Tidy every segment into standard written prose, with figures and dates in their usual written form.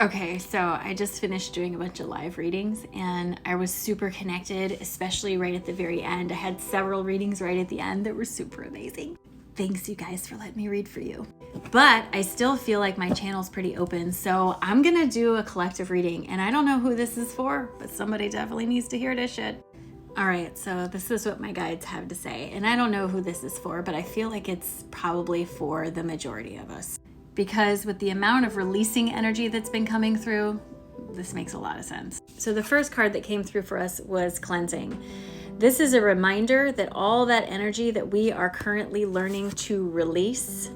Okay, so I just finished doing a bunch of live readings and I was super connected, especially right at the very end. I had several readings right at the end that were super amazing. Thanks, you guys, for letting me read for you. But I still feel like my channel's pretty open, so I'm gonna do a collective reading, and I don't know who this is for, but somebody definitely needs to hear this shit. All right, so this is what my guides have to say, and I don't know who this is for, but I feel like it's probably for the majority of us. Because with the amount of releasing energy that's been coming through, this makes a lot of sense. So the first card that came through for us was cleansing. This is a reminder that all that energy that we are currently learning to release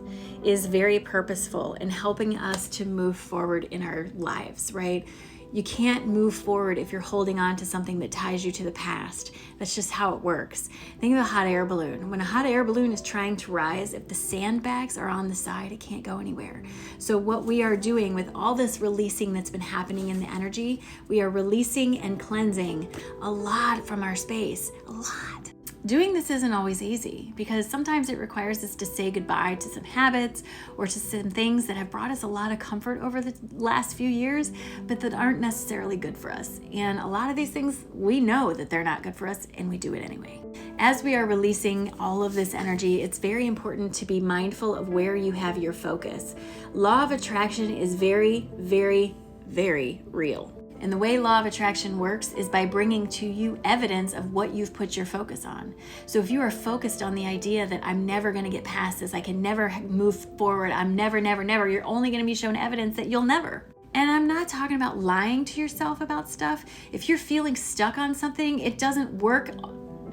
is very purposeful in helping us to move forward in our lives, right? You can't move forward if you're holding on to something that ties you to the past. That's just how it works. Think of a hot air balloon. When a hot air balloon is trying to rise, if the sandbags are on the side, it can't go anywhere. So what we are doing with all this releasing that's been happening in the energy, we are releasing and cleansing a lot from our space, a lot. Doing this isn't always easy because sometimes it requires us to say goodbye to some habits or to some things that have brought us a lot of comfort over the last few years, but that aren't necessarily good for us. And a lot of these things, we know that they're not good for us and we do it anyway. As we are releasing all of this energy, it's very important to be mindful of where you have your focus. Law of attraction is very, very, very real. And the way law of attraction works is by bringing to you evidence of what you've put your focus on. So if you are focused on the idea that I'm never going to get past this, I can never move forward, I'm never, you're only going to be shown evidence that you'll never. And I'm not talking about lying to yourself about stuff. If you're feeling stuck on something, it doesn't work.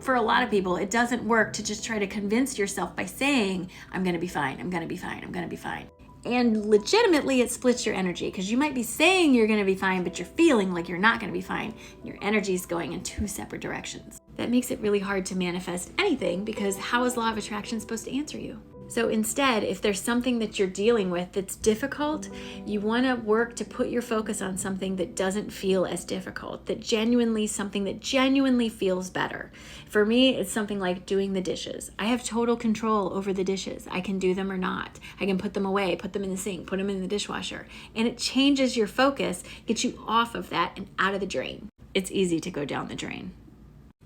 For a lot of people, it doesn't work to just try to convince yourself by saying, I'm going to be fine, I'm going to be fine, I'm going to be fine. And legitimately, it splits your energy because you might be saying you're going to be fine, but you're feeling like you're not going to be fine. Your energy is going in two separate directions. That makes it really hard to manifest anything because how is law of attraction supposed to answer you? So instead, if there's something that you're dealing with that's difficult, you want to work to put your focus on something that doesn't feel as difficult, something that genuinely feels better. For me, it's something like doing the dishes. I have total control over the dishes. I can do them or not. I can put them away, put them in the sink, put them in the dishwasher. And it changes your focus, gets you off of that and out of the drain. It's easy to go down the drain.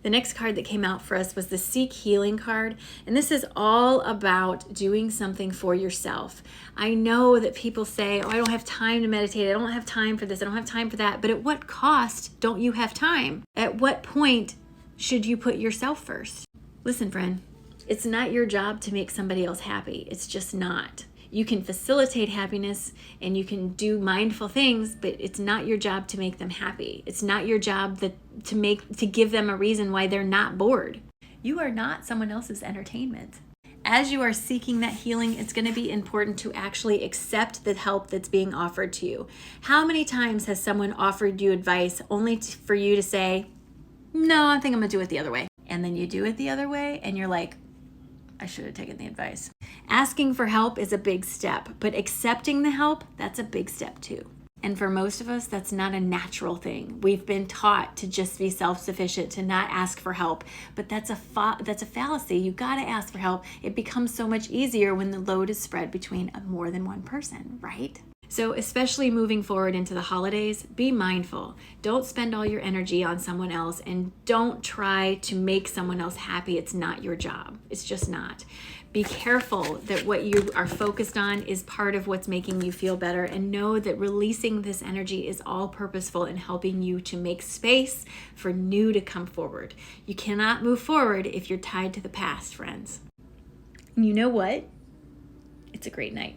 The next card that came out for us was the Seek Healing card, and this is all about doing something for yourself. I know that people say, oh, I don't have time to meditate, I don't have time for this, I don't have time for that, but at what cost don't you have time? At what point should you put yourself first? Listen, friend, it's not your job to make somebody else happy. It's just not. You can facilitate happiness and you can do mindful things, but it's not your job to make them happy. It's not your job to give them a reason why they're not bored. You are not someone else's entertainment. As you are seeking that healing, it's going to be important to actually accept the help that's being offered to you. How many times has someone offered you advice only for you to say, no, I think I'm going to do it the other way. And then you do it the other way and you're like, I should have taken the advice. Asking for help is a big step, but accepting the help, that's a big step too. And for most of us, that's not a natural thing. We've been taught to just be self-sufficient, to not ask for help, but that's a fallacy. You got to ask for help. It becomes so much easier when the load is spread between more than one person, right? So especially moving forward into the holidays, be mindful. Don't spend all your energy on someone else and don't try to make someone else happy. It's not your job. It's just not. Be careful that what you are focused on is part of what's making you feel better, and know that releasing this energy is all purposeful in helping you to make space for new to come forward. You cannot move forward if you're tied to the past, friends. And you know what? It's a great night.